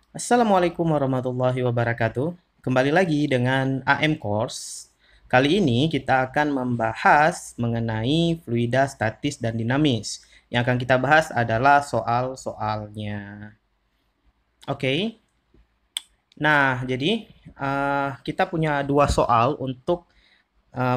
Assalamualaikum warahmatullahi wabarakatuh. Kembali lagi dengan AM Course. Kali ini kita akan membahas mengenai fluida statis dan dinamis. Yang akan kita bahas adalah soal-soalnya. Oke. Nah, jadi kita punya dua soal untuk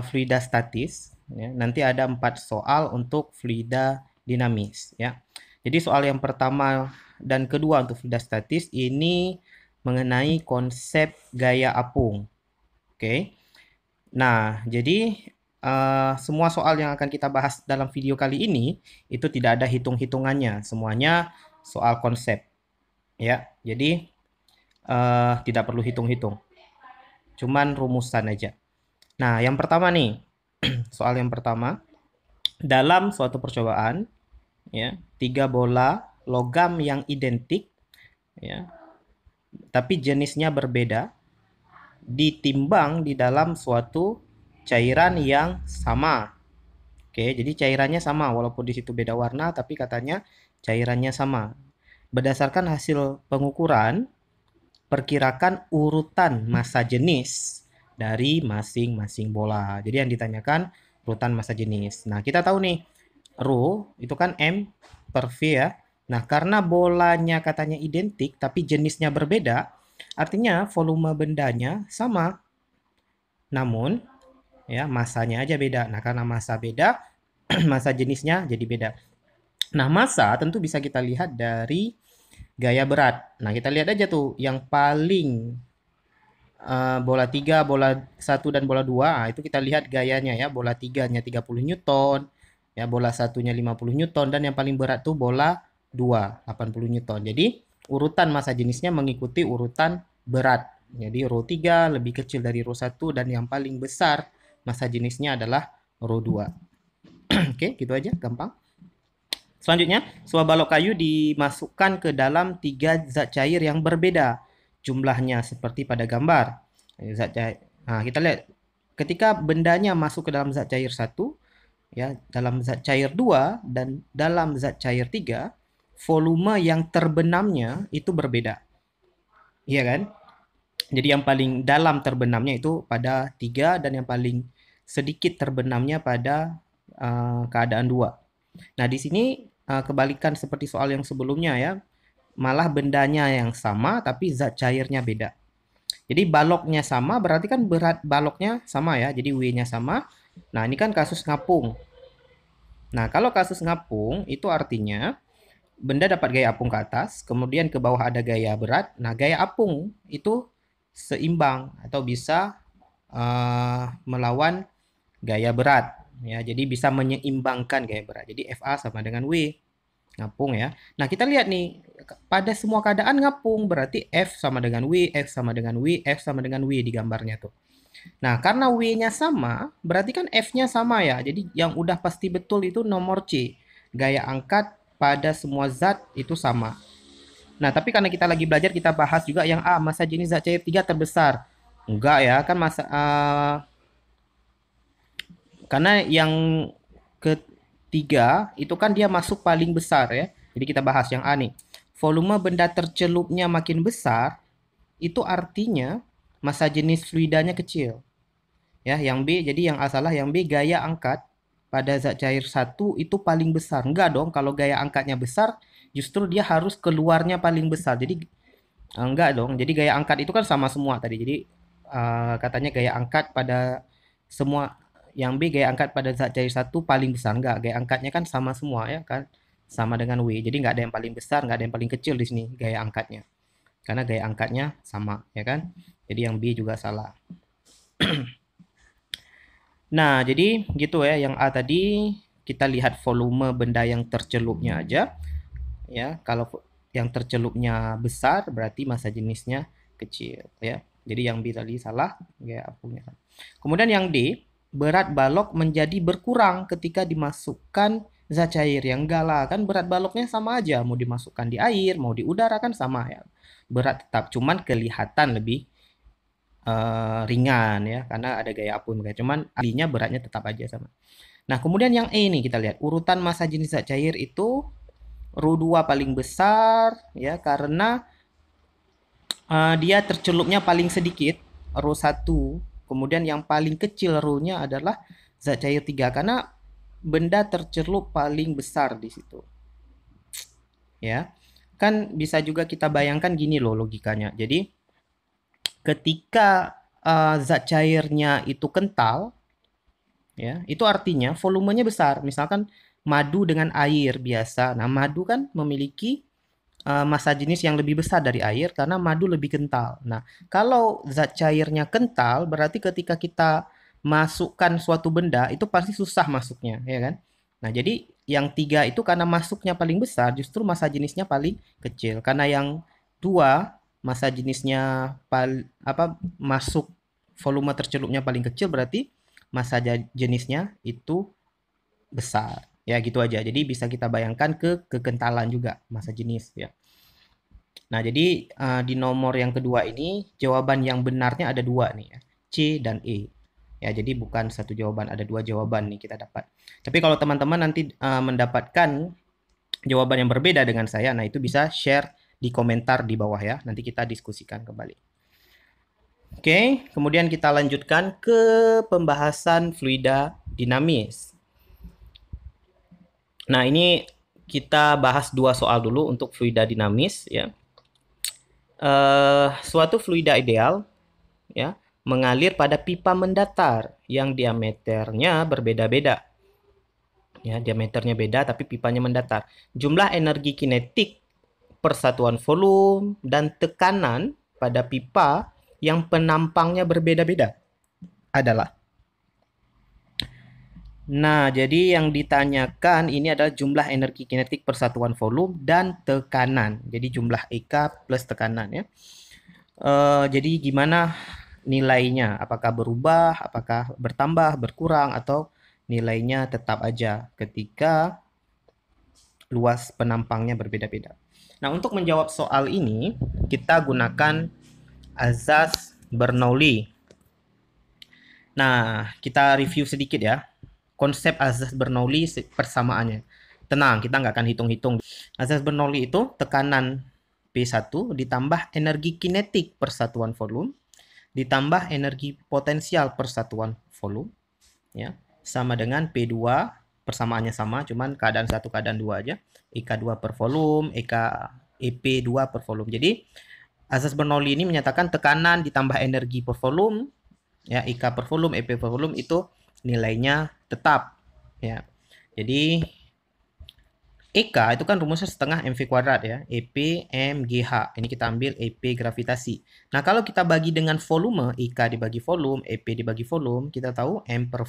fluida statis. Ya. Nanti ada 4 soal untuk fluida dinamis. Ya. Jadi soal yang pertama dan kedua untuk fluida statis ini mengenai konsep gaya apung. Oke. Nah, jadi semua soal yang akan kita bahas dalam video kali ini itu tidak ada hitung-hitungannya, semuanya soal konsep, ya. Jadi tidak perlu hitung-hitung, cuman rumusan aja. Nah, yang pertama nih, soal yang pertama, dalam suatu percobaan, ya, tiga bola logam yang identik, ya, tapi jenisnya berbeda, ditimbang di dalam suatu cairan yang sama. Oke, jadi cairannya sama walaupun di situ beda warna tapi katanya cairannya sama. Berdasarkan hasil pengukuran, perkirakan urutan massa jenis dari masing-masing bola. Jadi yang ditanyakan urutan massa jenis. Nah, kita tahu nih, rho itu kan M per V ya. Nah, karena bolanya katanya identik tapi jenisnya berbeda, artinya volume bendanya sama. Namun, ya masanya aja beda. Nah, karena massa beda, massa jenisnya jadi beda. Nah, massa tentu bisa kita lihat dari gaya berat. Nah, kita lihat aja tuh yang paling bola 3, bola 1 dan bola 2. Nah, itu kita lihat gayanya ya. Bola 3-nya 30 Newton, ya bola 1-nya 50 Newton dan yang paling berat tuh bola 2, 80 Newton. Jadi, urutan massa jenisnya mengikuti urutan berat. Jadi, rho 3 lebih kecil dari rho 1 dan yang paling besar massa jenisnya adalah rho 2. Oke, gitu aja, gampang. Selanjutnya, sebuah balok kayu dimasukkan ke dalam 3 zat cair yang berbeda jumlahnya seperti pada gambar. Zat cair. Nah, kita lihat ketika bendanya masuk ke dalam zat cair 1, ya, dalam zat cair 2 dan dalam zat cair 3, volume yang terbenamnya itu berbeda. Iya kan? Jadi yang paling dalam terbenamnya itu pada 3 dan yang paling sedikit terbenamnya pada keadaan 2. Nah, di sini kebalikan seperti soal yang sebelumnya ya. Malah bendanya yang sama tapi zat cairnya beda. Jadi baloknya sama berarti kan berat baloknya sama ya. Jadi W-nya sama. Nah, ini kan kasus ngapung. Nah, kalau kasus ngapung itu artinya benda dapat gaya apung ke atas, kemudian ke bawah ada gaya berat. Nah, gaya apung itu seimbang atau bisa melawan gaya berat ya. Jadi bisa menyeimbangkan gaya berat. Jadi FA sama dengan W. Ngapung ya. Nah, kita lihat nih, pada semua keadaan ngapung, berarti F sama dengan W, F sama dengan W, F sama dengan W di gambarnya tuh. Nah, karena W-nya sama, berarti kan F-nya sama ya. Jadi yang udah pasti betul itu nomor C. Gaya angkat pada semua zat itu sama. Nah, tapi karena kita lagi belajar, kita bahas juga yang A, massa jenis zat cair 3 terbesar. Enggak ya, kan karena yang ketiga itu kan dia masuk paling besar ya. Jadi kita bahas yang A nih. Volume benda tercelupnya makin besar, itu artinya massa jenis fluidanya kecil. Ya, yang B, jadi yang A salah, yang B gaya angkat pada zat cair satu itu paling besar. Enggak dong, kalau gaya angkatnya besar, justru dia harus keluarnya paling besar. Jadi enggak dong. Jadi gaya angkat itu kan sama semua tadi. Jadi katanya gaya angkat pada semua, yang B gaya angkat pada zat cair satu paling besar. Enggak, gaya angkatnya kan sama semua ya kan. Sama dengan W. Jadi enggak ada yang paling besar, enggak ada yang paling kecil di sini gaya angkatnya. Karena gaya angkatnya sama ya kan. Jadi yang B juga salah. Nah, jadi gitu ya. Yang A tadi kita lihat volume benda yang tercelupnya aja. Ya, kalau yang tercelupnya besar berarti massa jenisnya kecil ya. Jadi yang B tadi salah, ya apungnya. Kemudian yang D, berat balok menjadi berkurang ketika dimasukkan zat cair. Yang enggak lah, kan berat baloknya sama aja, mau dimasukkan di air, mau di udara kan sama ya. Berat tetap, cuman kelihatan lebih ringan ya karena ada gaya apung, cuman aslinya beratnya tetap aja sama. Nah, kemudian yang E ini kita lihat urutan massa jenis zat cair itu Rho 2 paling besar ya karena dia tercelupnya paling sedikit, rho 1, kemudian yang paling kecil rho-nya adalah zat cair 3 karena benda tercelup paling besar di situ. Ya. Kan bisa juga kita bayangkan gini loh logikanya. Jadi ketika zat cairnya itu kental, ya, itu artinya volumenya besar. Misalkan madu dengan air biasa. Nah, madu kan memiliki massa jenis yang lebih besar dari air karena madu lebih kental. Nah, kalau zat cairnya kental, berarti ketika kita masukkan suatu benda, itu pasti susah masuknya, ya kan? Nah, jadi yang 3 itu karena masuknya paling besar, justru massa jenisnya paling kecil. Karena yang 2 massa jenisnya masuk volume tercelupnya paling kecil, berarti massa jenisnya itu besar. Ya, gitu aja. Jadi bisa kita bayangkan ke kekentalan juga massa jenis, ya. Nah, jadi di nomor yang kedua ini jawaban yang benarnya ada 2 nih ya, C dan E. Ya, jadi bukan satu jawaban, ada 2 jawaban nih kita dapat. Tapi kalau teman-teman nanti mendapatkan jawaban yang berbeda dengan saya, nah itu bisa share di komentar di bawah ya. Nanti kita diskusikan kembali. Oke, kemudian kita lanjutkan ke pembahasan fluida dinamis. Nah, ini kita bahas 2 soal dulu untuk fluida dinamis ya. Suatu fluida ideal ya mengalir pada pipa mendatar yang diameternya berbeda-beda. Ya, diameternya beda tapi pipanya mendatar. Jumlah energi kinetik persatuan volume dan tekanan pada pipa yang penampangnya berbeda-beda adalah. Nah, jadi yang ditanyakan ini adalah jumlah energi kinetik persatuan volume dan tekanan. Jadi jumlah EK plus tekanan ya. Jadi gimana nilainya? Apakah berubah, apakah bertambah, berkurang, atau nilainya tetap aja ketika luas penampangnya berbeda-beda. Nah, untuk menjawab soal ini, kita gunakan azas Bernoulli. Nah, kita review sedikit ya. Konsep azas Bernoulli persamaannya. Tenang, kita nggak akan hitung-hitung. Azas Bernoulli itu tekanan P1 ditambah energi kinetik persatuan volume ditambah energi potensial persatuan volume ya sama dengan P2, persamaannya sama cuman keadaan 1 keadaan 2 aja, EK2 per volume, EP2 per volume. Jadi azas Bernoulli ini menyatakan tekanan ditambah energi per volume ya, EK per volume, EP per volume itu nilainya tetap ya. Jadi EK itu kan rumusnya setengah mv kuadrat ya, EP mgh. Ini kita ambil EP gravitasi. Nah, kalau kita bagi dengan volume, EK dibagi volume, EP dibagi volume, kita tahu M per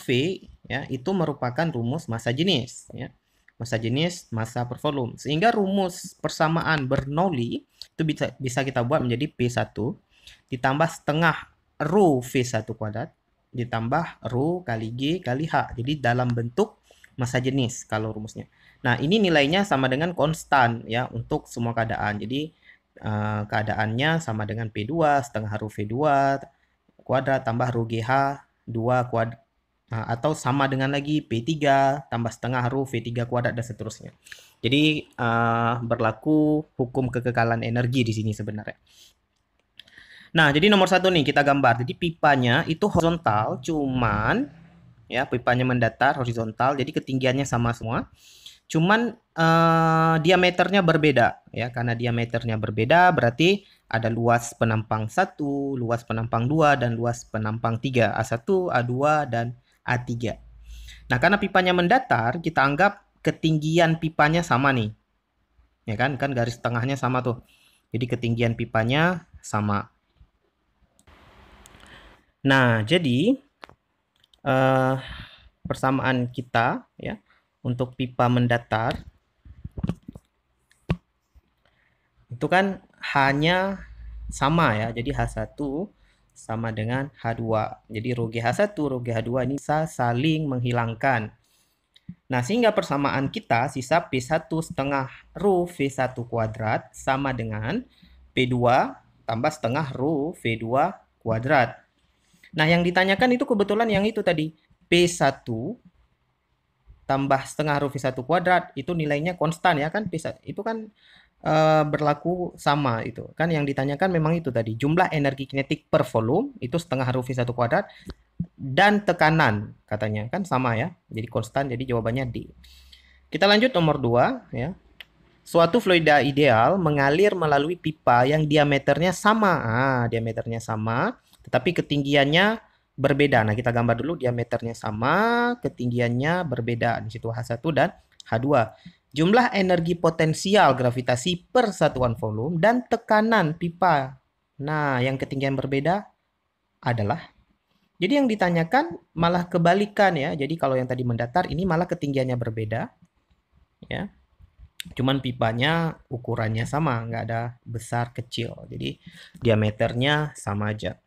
V ya, itu merupakan rumus massa jenis ya. Massa jenis, massa per volume. Sehingga rumus persamaan Bernoulli itu bisa kita buat menjadi P1 ditambah setengah rho V1 kuadrat ditambah rho kali G kali H. Jadi dalam bentuk massa jenis kalau rumusnya. Nah, ini nilainya sama dengan konstan ya untuk semua keadaan. Jadi keadaannya sama dengan P2 setengah rho V2 kuadrat tambah rho GH 2 kuadrat atau sama dengan lagi P3 tambah setengah rho V3 kuadrat dan seterusnya. Jadi berlaku hukum kekekalan energi di sini sebenarnya. Nah, jadi nomor 1 nih kita gambar. Jadi pipanya itu horizontal, cuman ya pipanya mendatar horizontal, jadi ketinggiannya sama semua. Cuman diameternya berbeda ya. Karena diameternya berbeda berarti ada luas penampang 1, luas penampang 2 dan luas penampang 3, A1, A2 dan A3. Nah, karena pipanya mendatar, kita anggap ketinggian pipanya sama nih. Ya kan? Kan garis tengahnya sama tuh. Jadi ketinggian pipanya sama. Nah, jadi persamaan kita ya untuk pipa mendatar itu kan hanya sama ya. Jadi H1 sama dengan H2. Jadi rho GH1, rho GH2 ini bisa saling menghilangkan. Nah, sehingga persamaan kita sisa P1 setengah rho V1 kuadrat sama dengan P2 tambah setengah rho V2 kuadrat. Nah, yang ditanyakan itu kebetulan yang itu tadi. P1 tambah setengah rho V1 kuadrat itu nilainya konstan ya kan. P1 itu kan berlaku sama itu. Kan yang ditanyakan memang itu tadi, jumlah energi kinetik per volume itu setengah rho V1 kuadrat dan tekanan katanya kan sama ya. Jadi konstan, jadi jawabannya D. Kita lanjut nomor 2 ya. Suatu fluida ideal mengalir melalui pipa yang diameternya sama. Diameternya sama, tetapi ketinggiannya berbeda. Nah, kita gambar dulu diameternya sama, ketinggiannya berbeda. Di situ H1 dan H2. Jumlah energi potensial gravitasi per satuan volume dan tekanan pipa. Nah, yang ketinggian berbeda adalah. Jadi yang ditanyakan malah kebalikan ya. Jadi kalau yang tadi mendatar, ini malah ketinggiannya berbeda. Ya. Cuman pipanya ukurannya sama, nggak ada besar kecil. Jadi diameternya sama aja.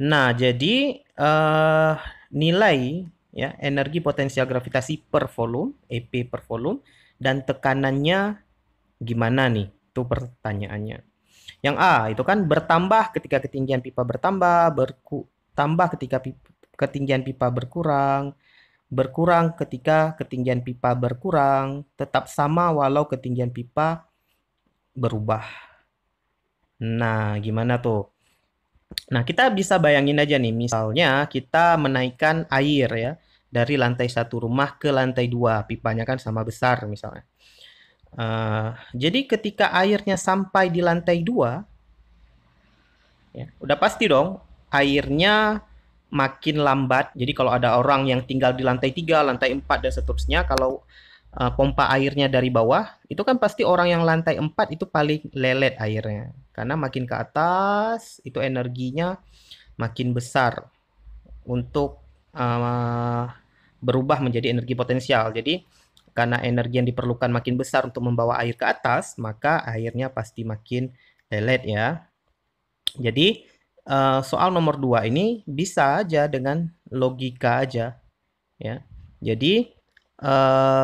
Nah, jadi nilai ya energi potensial gravitasi per volume, EP per volume, dan tekanannya gimana nih? Itu pertanyaannya. Yang A itu kan bertambah ketika ketinggian pipa bertambah, bertambah ketika ketinggian pipa berkurang, berkurang ketika ketinggian pipa berkurang, tetap sama walau ketinggian pipa berubah. Nah, gimana tuh? Nah, kita bisa bayangin aja nih, misalnya kita menaikkan air ya, dari lantai 1 rumah ke lantai 2, pipanya kan sama besar misalnya. Jadi ketika airnya sampai di lantai 2, ya, udah pasti dong airnya makin lambat. Jadi kalau ada orang yang tinggal di lantai 3, lantai 4, dan seterusnya, kalau pompa airnya dari bawah, itu kan pasti orang yang lantai 4 itu paling lelet airnya. Karena makin ke atas, itu energinya makin besar untuk berubah menjadi energi potensial. Jadi, karena energi yang diperlukan makin besar untuk membawa air ke atas, maka airnya pasti makin lelet ya. Jadi, soal nomor 2 ini bisa aja dengan logika aja. Ya. Jadi,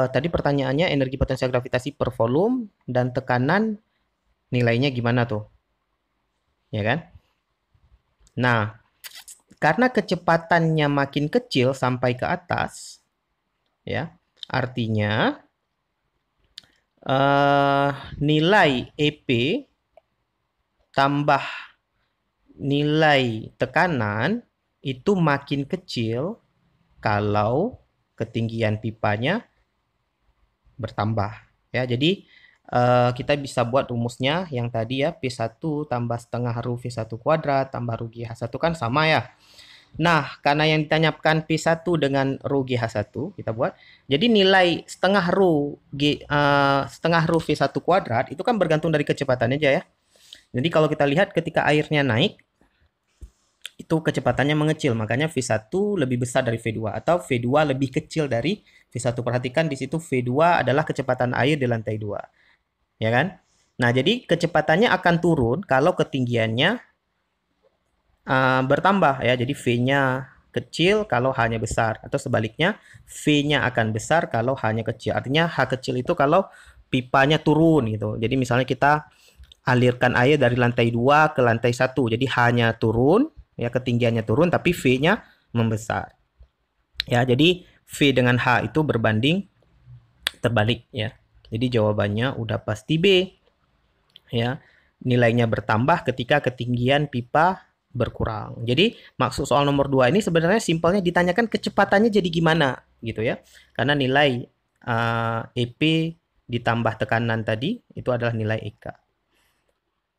tadi pertanyaannya energi potensial gravitasi per volume dan tekanan nilainya gimana tuh? Ya kan? Nah, karena kecepatannya makin kecil sampai ke atas, ya, artinya nilai EP tambah nilai tekanan itu makin kecil kalau ketinggian pipanya bertambah. Ya, jadi kita bisa buat rumusnya yang tadi ya, P1 tambah setengah rho V1 kuadrat tambah rho GH1 kan sama ya. Nah, karena yang ditanyakan P1 dengan rho GH1, kita buat. Jadi nilai setengah rho V1 kuadrat itu kan bergantung dari kecepatan aja ya. Jadi kalau kita lihat ketika airnya naik, itu kecepatannya mengecil, makanya V1 lebih besar dari V2 atau V2 lebih kecil dari V1. Perhatikan di situ V2 adalah kecepatan air di lantai 2. Ya kan? Nah, jadi kecepatannya akan turun kalau ketinggiannya bertambah ya. Jadi V-nya kecil kalau H-nya besar, atau sebaliknya V-nya akan besar kalau H-nya kecil. Artinya H kecil itu kalau pipanya turun gitu. Jadi misalnya kita alirkan air dari lantai 2 ke lantai 1. Jadi H-nya turun, ya ketinggiannya turun, tapi V-nya membesar. Ya, jadi V dengan H itu berbanding terbalik ya. Jadi jawabannya udah pasti B. Ya, nilainya bertambah ketika ketinggian pipa berkurang. Jadi maksud soal nomor 2 ini sebenarnya simpelnya ditanyakan kecepatannya jadi gimana gitu ya. Karena nilai EP ditambah tekanan tadi itu adalah nilai EK.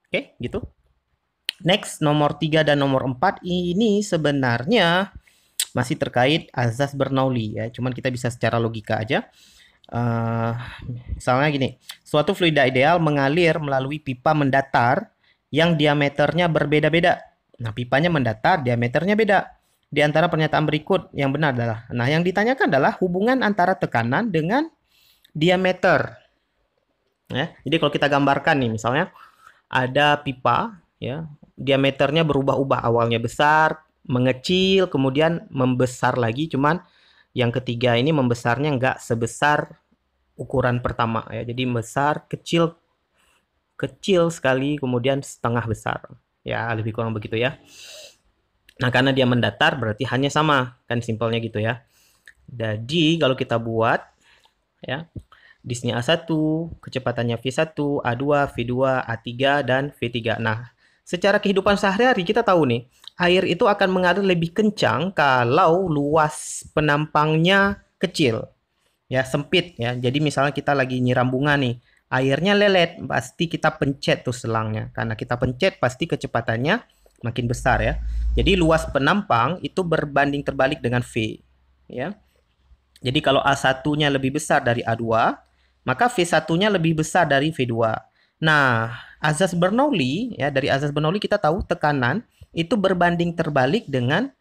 Oke, gitu. Next, nomor 3 dan nomor 4 ini sebenarnya masih terkait azas Bernoulli ya. Cuman kita bisa secara logika aja. Misalnya gini, suatu fluida ideal mengalir melalui pipa mendatar yang diameternya berbeda-beda. Nah, pipanya mendatar, diameternya beda. Di antara pernyataan berikut yang benar adalah, nah yang ditanyakan adalah hubungan antara tekanan dengan diameter. Ya, jadi kalau kita gambarkan nih, misalnya ada pipa, ya, diameternya berubah-ubah, awalnya besar, mengecil, kemudian membesar lagi, cuman yang ketiga ini membesarnya nggak sebesar ukuran pertama ya. Jadi besar, kecil, kecil sekali, kemudian setengah besar. Ya, lebih kurang begitu ya. Nah, karena dia mendatar berarti hanya sama, kan simpelnya gitu ya. Jadi kalau kita buat ya, di sini A1, kecepatannya V1, A2, V2, A3, dan V3. Nah, secara kehidupan sehari-hari kita tahu nih, air itu akan mengalir lebih kencang kalau luas penampangnya kecil, ya sempit ya. Jadi misalnya kita lagi nyiram bunga nih, airnya lelet, pasti kita pencet tuh selangnya. Karena kita pencet pasti kecepatannya makin besar ya. Jadi luas penampang itu berbanding terbalik dengan V, ya. Jadi kalau A1-nya lebih besar dari A2, maka V1-nya lebih besar dari V2. Nah, azas Bernoulli ya, dari azas Bernoulli kita tahu tekanan itu berbanding terbalik dengan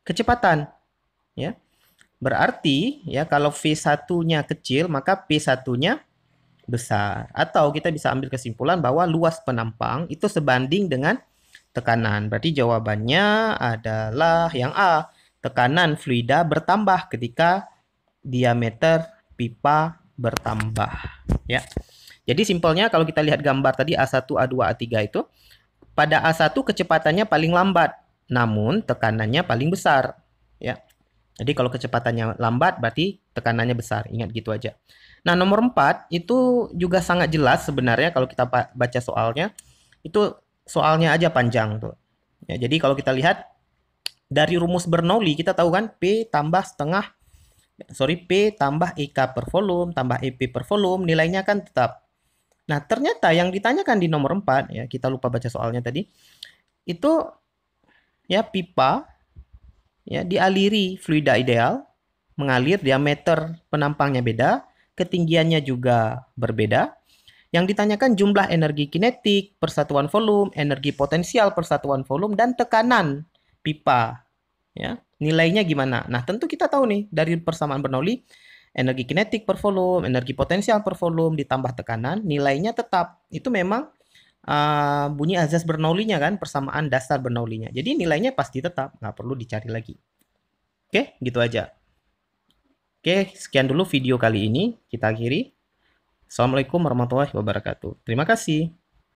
kecepatan, ya. Berarti ya kalau V1-nya kecil, maka P1-nya besar. Atau kita bisa ambil kesimpulan bahwa luas penampang itu sebanding dengan tekanan. Berarti jawabannya adalah yang A. Tekanan fluida bertambah ketika diameter pipa bertambah, ya. Jadi simpelnya kalau kita lihat gambar tadi A1, A2, A3 itu, pada A1 kecepatannya paling lambat, namun tekanannya paling besar, ya. Jadi kalau kecepatannya lambat berarti tekanannya besar, ingat gitu aja. Nah, nomor 4 itu juga sangat jelas sebenarnya kalau kita baca soalnya. Itu soalnya aja panjang tuh. Ya, jadi kalau kita lihat dari rumus Bernoulli kita tahu kan P tambah setengah P tambah IK per volume tambah EP per volume, nilainya kan tetap. Nah, ternyata yang ditanyakan di nomor 4, ya, kita lupa baca soalnya tadi, itu ya pipa ya dialiri fluida ideal, mengalir diameter penampangnya beda, ketinggiannya juga berbeda. Yang ditanyakan jumlah energi kinetik, persatuan volume, energi potensial persatuan volume, dan tekanan pipa. Ya, nilainya gimana? Nah, tentu kita tahu nih dari persamaan Bernoulli, energi kinetik per volume, energi potensial per volume ditambah tekanan, nilainya tetap. Itu memang bunyi azas Bernoulli-nya kan, persamaan dasar Bernoulli-nya. Jadi nilainya pasti tetap, nggak perlu dicari lagi. Oke, gitu aja. Oke, sekian dulu video kali ini. Kita akhiri. Assalamualaikum warahmatullahi wabarakatuh. Terima kasih.